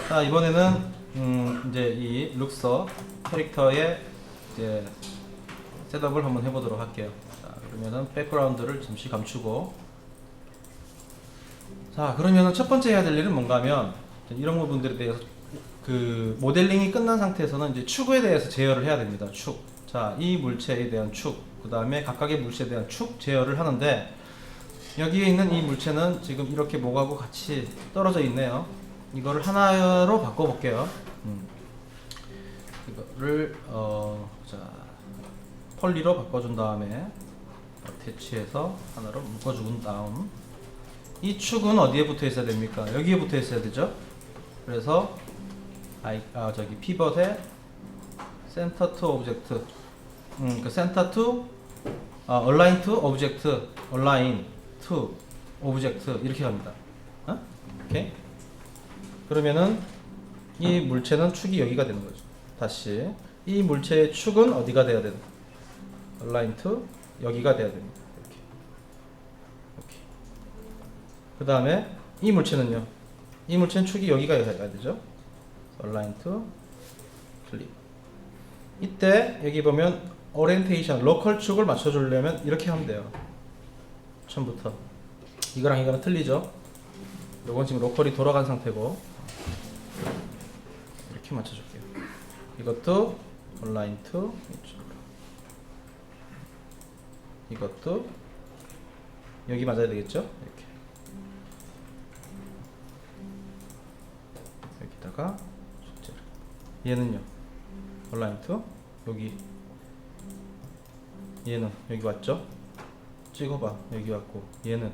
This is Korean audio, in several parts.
자, 이번에는 이제 이 룩서 캐릭터의 이제 셋업을 한번 해보도록 할게요. 자, 그러면은 백그라운드를 잠시 감추고, 자, 그러면은 첫 번째 해야 될 일은 뭔가 하면 이런 부분들에 대해서 그 모델링이 끝난 상태에서는 이제 축에 대해서 제어를 해야 됩니다. 축. 자, 이 물체에 대한 축, 그 다음에 각각의 물체에 대한 축 제어를 하는데, 여기에 있는 이 물체는 지금 이렇게 목하고 같이 떨어져 있네요. 이거를 하나로 바꿔 볼게요. 이거를 자, 펄리로 바꿔준 다음에 어태치해서 하나로 묶어준 다음, 이 축은 어디에 붙어 있어야 됩니까? 여기에 붙어 있어야 되죠. 그래서 저기 피벗에 센터 투 오브젝트, 그 센터 투 얼라인 투 오브젝트, 얼라인 투 오브젝트 이렇게 갑니다. 오케이. 그러면은 이 물체는 축이 여기가 되는 거죠. 다시 이 물체의 축은 어디가 돼야 되는? 얼라인 투 여기가 돼야 됩니다. 이렇게. 오케이. 그 다음에 이 물체는요. 이 물체는 축이 여기가 돼야 되죠. 얼라인 투 클릭. 이때 여기 보면 오리엔테이션, 로컬 축을 맞춰주려면 이렇게 하면 돼요. 처음부터. 이거랑 이거는 틀리죠. 요건 지금 로컬이 돌아간 상태고, 이렇게 맞춰줄게요. 이것도 온라인 투 이쪽으로, 이것도 여기 맞아야 되겠죠. 이렇게 여기다가 숙제를. 얘는요 온라인 투 여기, 얘는 여기 왔죠. 찍어봐. 여기 왔고, 얘는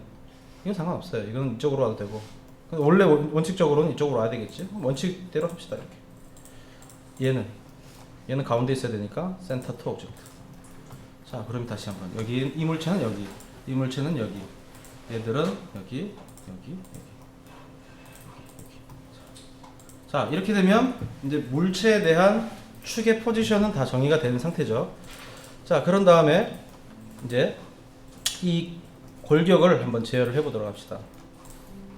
이건 상관없어요. 이건 이쪽으로 와도 되고, 원래 원칙적으로는 이쪽으로 와야 되겠지. 원칙대로 합시다. 이렇게. 얘는 가운데 있어야 되니까 센터 투 오브젝트. 자, 그럼 다시 한번. 여기 이 물체는 여기, 이 물체는 여기, 얘들은 여기, 여기, 여기. 자, 이렇게 되면 이제 물체에 대한 축의 포지션은 다 정의가 되는 상태죠. 자, 그런 다음에 이제 이 골격을 한번 제어를 해보도록 합시다.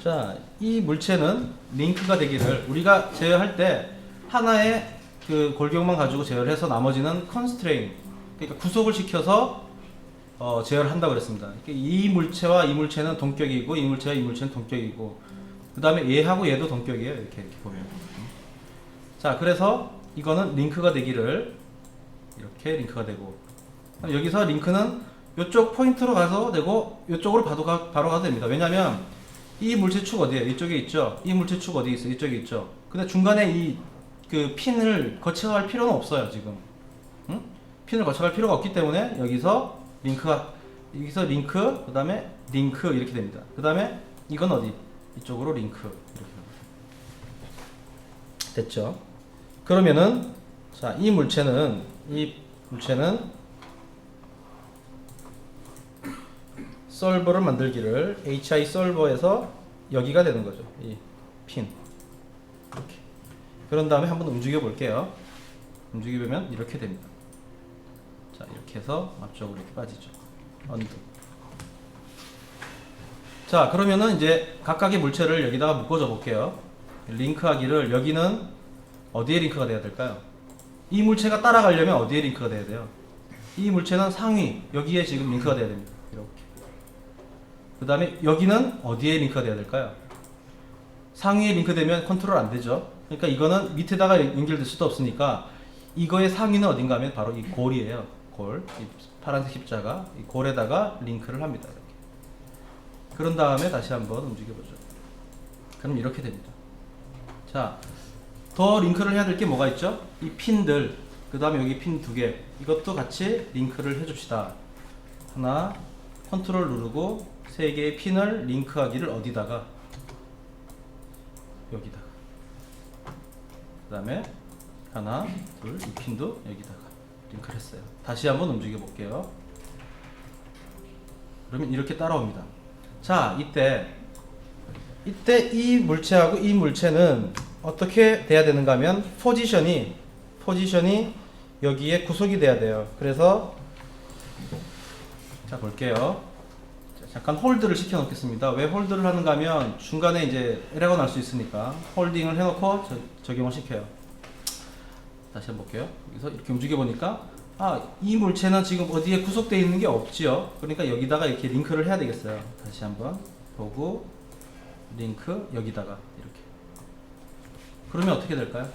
자, 이 물체는 링크가 되기를, 우리가 제어할 때 하나의 그 골격만 가지고 제어를 해서 나머지는 컨스트레인, 그러니까 구속을 시켜서 제어를 한다고 그랬습니다. 그러니까 이 물체와 이 물체는 동격이고, 이 물체와 이 물체는 동격이고, 그 다음에 얘하고 얘도 동격이에요. 이렇게 보면. 자, 그래서 이거는 링크가 되기를, 이렇게 링크가 되고, 여기서 링크는 이쪽 포인트로 가서 되고, 이쪽으로 바로 가도 됩니다. 왜냐면 이 물체 축 어디에요? 이쪽에 있죠. 이 물체 축 어디 있어? 이쪽에 있죠. 근데 중간에 이 그 핀을 거쳐갈 필요는 없어요. 지금 핀을 거쳐갈 필요가 없기 때문에 여기서 링크가, 여기서 링크, 그 다음에 링크 이렇게 됩니다. 그 다음에 이건 어디? 이쪽으로 링크 이렇게 됐죠. 그러면은 자, 이 물체는 솔버를 만들기를 HI 솔버에서 여기가 되는 거죠. 이 핀. 이렇게. 그런 다음에 한번 움직여 볼게요. 움직여 보면 이렇게 됩니다. 자, 이렇게 해서 앞쪽으로 이렇게 빠지죠. 언두. 자, 그러면은 이제 각각의 물체를 여기다가 묶어줘 볼게요. 링크하기를, 여기는 어디에 링크가 돼야 될까요? 이 물체가 따라가려면 어디에 링크가 돼야 돼요? 이 물체는 상위, 여기에 지금 링크가 돼야 됩니다. 이렇게. 그 다음에 여기는 어디에 링크가 돼야 될까요? 상위에 링크되면 컨트롤 안 되죠. 그러니까 이거는 밑에다가 연결될 수도 없으니까 이거의 상위는 어딘가 하면 바로 이 골이에요. 골. 이 파란색 십자가. 이 골에다가 링크를 합니다. 이렇게. 그런 다음에 다시 한번 움직여보죠. 그럼 이렇게 됩니다. 자, 더 링크를 해야 될 게 뭐가 있죠? 이 핀들. 그 다음에 여기 핀 2개. 이것도 같이 링크를 해줍시다. 하나, 컨트롤 누르고 3개의 핀을 링크하기를 어디다가? 여기다가. 그 다음에 하나, 둘, 이 핀도 여기다가 링크를 했어요. 다시 한번 움직여 볼게요. 그러면 이렇게 따라옵니다. 자, 이때 이 물체하고 이 물체는 어떻게 돼야 되는가 하면 포지션이 여기에 구속이 돼야 돼요. 그래서 자, 볼게요. 자, 잠깐 홀드를 시켜 놓겠습니다. 왜 홀드를 하는가 하면 중간에 이제 에러가 날 수 있으니까 홀딩을 해놓고 적용을 시켜요. 다시 한번 볼게요. 여기서 이렇게 움직여 보니까 이 물체는 지금 어디에 구속되어 있는 게 없지요. 그러니까 여기다가 이렇게 링크를 해야 되겠어요. 다시 한번 보고 링크 여기다가 이렇게. 그러면 어떻게 될까요?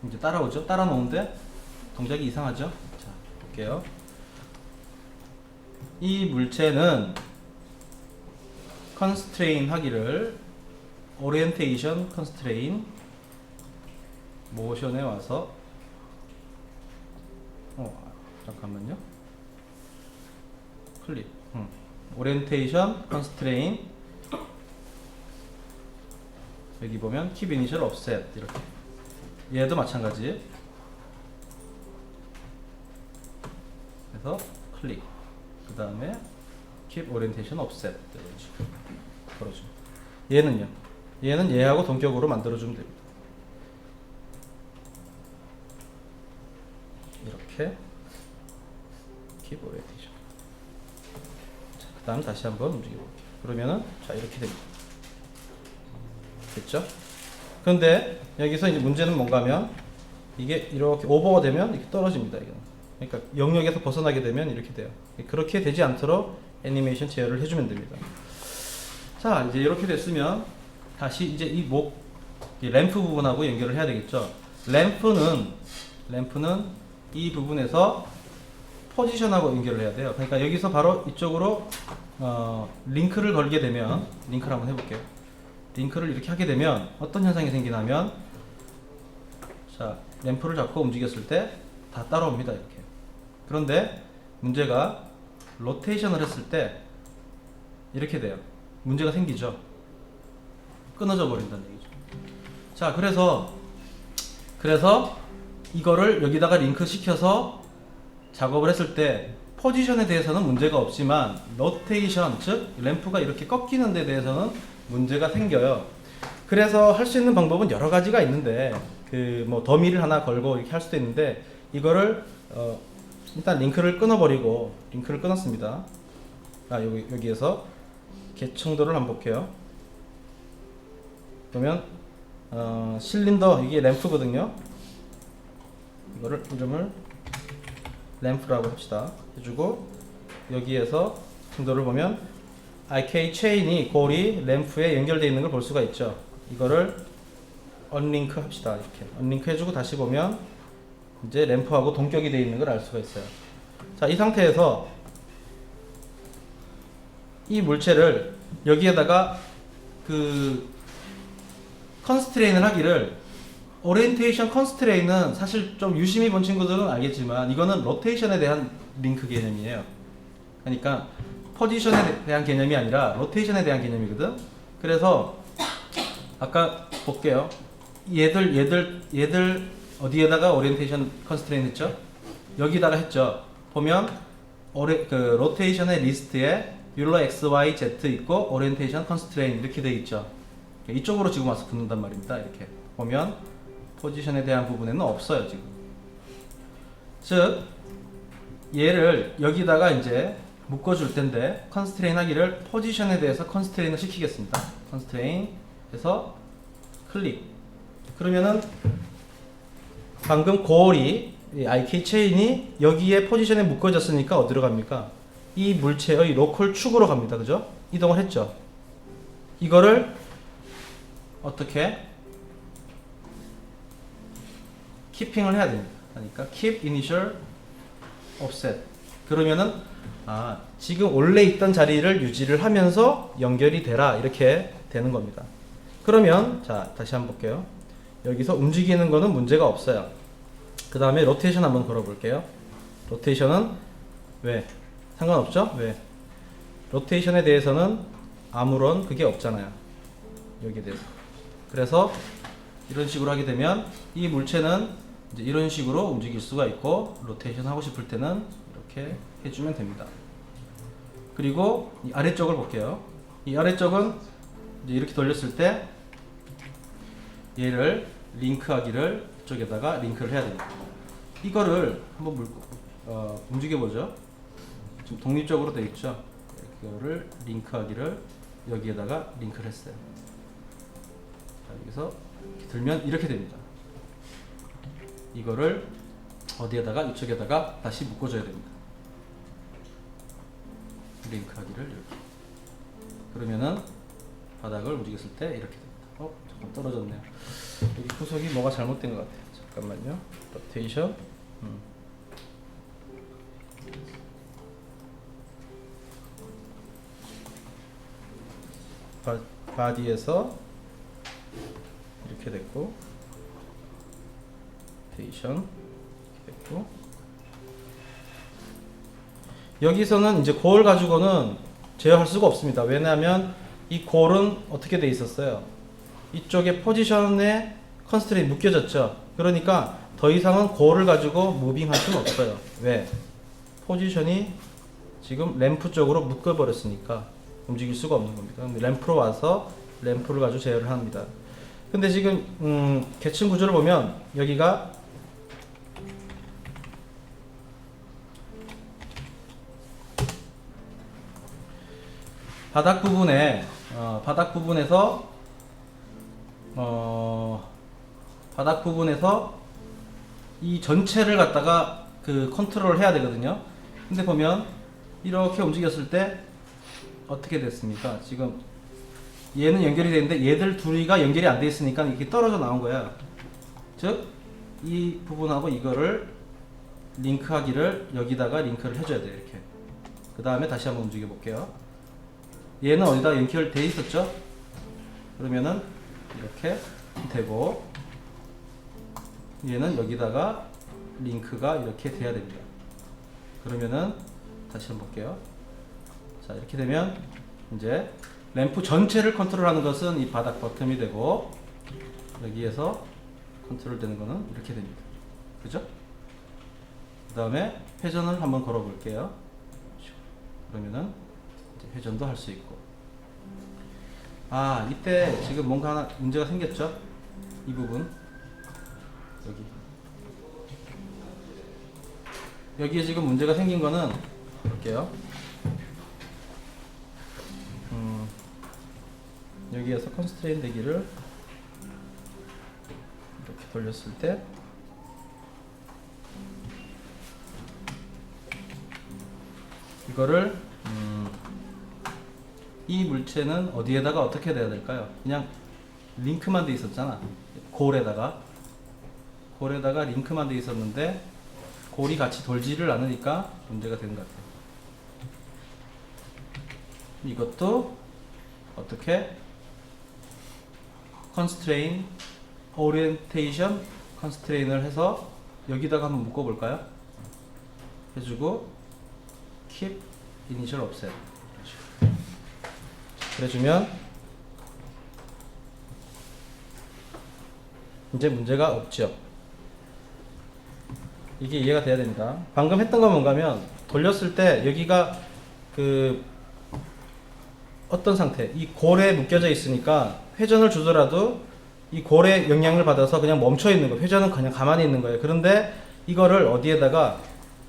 이제 따라오죠. 따라 놓는데 동작이 이상하죠. 자, 볼게요. 이 물체는 constrain 하기를 orientation constrain 모션에 와서 잠깐만요. 클릭. orientation constrain 여기 보면 keep initial offset 이렇게. 얘도 마찬가지. 그래서 클릭. 그 다음에 keep orientation offset 이런 식으로 걸어주면. 얘는요. 얘는 얘하고 동격으로 만들어주면 됩니다. 이렇게 keep orientation. 자, 그 다음 다시 한번 움직여 볼게요. 그러면은 자 이렇게 됩니다. 됐죠? 그런데 여기서 이제 문제는 뭔가 하면 이게 이렇게 오버가 되면 이렇게 떨어집니다. 이건. 그러니까 영역에서 벗어나게 되면 이렇게 돼요. 그렇게 되지 않도록 애니메이션 제어를 해주면 됩니다. 자, 이제 이렇게 됐으면 다시 이제 이 램프 부분하고 연결을 해야 되겠죠. 램프는 이 부분에서 포지션하고 연결을 해야 돼요. 그러니까 여기서 바로 이쪽으로 링크를 걸게 되면 링크를 한번 해볼게요. 링크를 이렇게 하게 되면 어떤 현상이 생기냐면 자, 램프를 잡고 움직였을 때 다 따라옵니다. 이렇게. 그런데 문제가 로테이션을 했을 때 이렇게 돼요. 문제가 생기죠. 끊어져 버린다는 얘기죠. 자, 그래서 이거를 여기다가 링크 시켜서 작업을 했을 때 포지션에 대해서는 문제가 없지만 로테이션, 즉 램프가 이렇게 꺾이는 데 대해서는 문제가 생겨요. 그래서 할 수 있는 방법은 여러 가지가 있는데 뭐 더미를 하나 걸고 이렇게 할 수도 있는데 이거를 일단 링크를 끊었습니다. 여기에서 개청도를 한번 볼게요. 그러면 실린더 이게 램프거든요. 이거를 이름을 램프라고 합시다. 해주고 여기에서 청도를 보면 IK 체인이 골이 램프에 연결되어 있는 걸 볼 수가 있죠. 이거를 언링크 합시다. 이렇게 언링크 해주고 다시 보면 이제 램프하고 동격이 되어 있는 걸 알 수가 있어요. 자, 이 상태에서 이 물체를 여기에다가 컨스트레인을 하기를 오리엔테이션 컨스트레인은 사실 좀 유심히 본 친구들은 알겠지만 이거는 로테이션에 대한 링크 개념이에요. 그러니까 포지션에 대한 개념이 아니라 로테이션에 대한 개념이거든. 그래서 아까 볼게요. 얘들 어디에다가 오리엔테이션 컨스트레인 했죠? 여기다가 했죠. 보면 로테이션의 리스트에 율러 x, y, z 있고 오리엔테이션 컨스트레인 이렇게 돼 있죠. 이쪽으로 지금 와서 붙는단 말입니다. 이렇게 보면 포지션에 대한 부분에는 없어요 지금. 즉 얘를 여기다가 이제 묶어줄 텐데 컨스트레인 하기를 포지션에 대해서 컨스트레인을 시키겠습니다. 컨스트레인 해서 클릭. 그러면은 방금 고리 IK 체인이 여기에 포지션에 묶어졌으니까 어디로 갑니까? 이 물체의 로컬 축으로 갑니다. 그죠? 이동을 했죠. 이거를 어떻게 키핑을 해야 됩니다. 그러니까 keep initial offset. 그러면은 지금 원래 있던 자리를 유지를 하면서 연결이 되라 이렇게 되는 겁니다. 그러면 자 다시 한번 볼게요. 여기서 움직이는 거는 문제가 없어요. 그 다음에 로테이션 한번 걸어 볼게요. 로테이션은 왜? 상관없죠? 왜? 로테이션에 대해서는 아무런 그게 없잖아요. 여기에 대해서. 그래서 이런 식으로 하게 되면 이 물체는 이제 이런 식으로 움직일 수가 있고 로테이션 하고 싶을 때는 이렇게 해주면 됩니다. 그리고 이 아래쪽을 볼게요. 이 아래쪽은 이제 이렇게 돌렸을 때 얘를 링크하기를 이쪽에다가 링크를 해야 됩니다. 이거를 한번 움직여 보죠. 좀 독립적으로 되어 있죠. 이거를 링크하기를 여기에다가 링크를 했어요. 자, 여기서 이렇게 들면 이렇게 됩니다. 이거를 어디에다가 이쪽에다가 다시 묶어줘야 됩니다. 링크하기를 이렇게. 그러면은 바닥을 움직였을 때 이렇게 됩니다. 조금 떨어졌네요. 여기 구석이 뭐가 잘못된 것 같아요. 잠깐만요. 로테이션. 바디에서 이렇게 됐고, 로테이션 이렇게 됐고, 여기서는 이제 골 가지고는 제어할 수가 없습니다. 왜냐하면 이 골은 어떻게 돼 있었어요? 이쪽에 포지션에 컨스트레인이 묶여졌죠. 그러니까 더 이상은 골을 가지고 무빙할 수는 없어요. 왜? 포지션이 지금 램프 쪽으로 묶어버렸으니까 움직일 수가 없는 겁니다. 램프로 와서 램프를 가지고 제어를 합니다. 근데 지금 계층 구조를 보면 여기가 바닥 부분에 바닥 부분에서 이 전체를 갖다가 그 컨트롤을 해야 되거든요. 근데 보면 이렇게 움직였을 때 어떻게 됐습니까? 지금 얘는 연결이 되는데 얘들 둘이가 연결이 안 돼 있으니까 이렇게 떨어져 나온 거야. 즉 이 부분하고 이거를 링크하기를 여기다가 링크를 해줘야 돼. 이렇게. 그 다음에 다시 한번 움직여 볼게요. 얘는 어디다 연결돼 있었죠? 그러면은 이렇게 되고, 얘는 여기다가 링크가 이렇게 돼야 됩니다. 그러면은 다시 한번 볼게요. 자, 이렇게 되면 이제 램프 전체를 컨트롤하는 것은 이 바닥 버튼이 되고, 여기에서 컨트롤 되는 거는 이렇게 됩니다. 그죠? 그 다음에 회전을 한번 걸어 볼게요. 그러면은 이제 회전도 할 수 있고. 이때 지금 뭔가 하나 문제가 생겼죠? 이 부분. 여기에 지금 문제가 생긴 거는 볼게요. 여기에서 컨스트레인 되기를 이렇게 돌렸을 때 이거를 이 물체는 어디에다가 어떻게 돼야 될까요? 그냥 링크만 돼 있었잖아. 골에다가 링크만 돼 있었는데 골이 같이 돌지를 않으니까 문제가 되는 것 같아요. 이것도 어떻게 constraint, orientation constraint을 해서 여기다가 한번 묶어 볼까요? 해주고 keep initial offset 그래주면 이제 문제가 없죠. 이게 이해가 돼야 됩니다. 방금 했던 건 뭔가면 돌렸을 때 여기가 그 어떤 상태, 이 골에 묶여져 있으니까 회전을 주더라도 이 골의 영향을 받아서 그냥 멈춰 있는 거예요. 회전은 그냥 가만히 있는 거예요. 그런데 이거를 어디에다가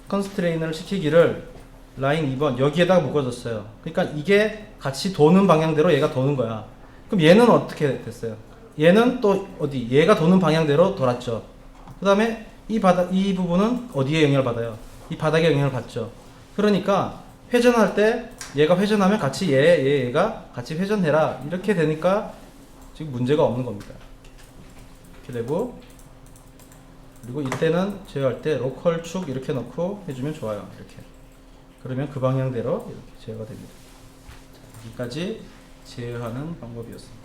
컨스트레인을 시키기를 라인 2번 여기에다가 묶어줬어요. 그러니까 이게 같이 도는 방향대로 얘가 도는 거야. 그럼 얘는 어떻게 됐어요? 얘는 또 어디? 얘가 도는 방향대로 돌았죠. 그 다음에 이 부분은 어디에 영향을 받아요? 이 바닥에 영향을 받죠. 그러니까 회전할 때 얘가 회전하면 같이 얘가 같이 회전해라. 이렇게 되니까 지금 문제가 없는 겁니다. 이렇게 되고, 그리고 이때는 제어할 때 로컬 축 이렇게 넣고 해주면 좋아요. 이렇게. 그러면 그 방향대로 이렇게 제어가 됩니다. 자, 여기까지 제어하는 방법이었습니다.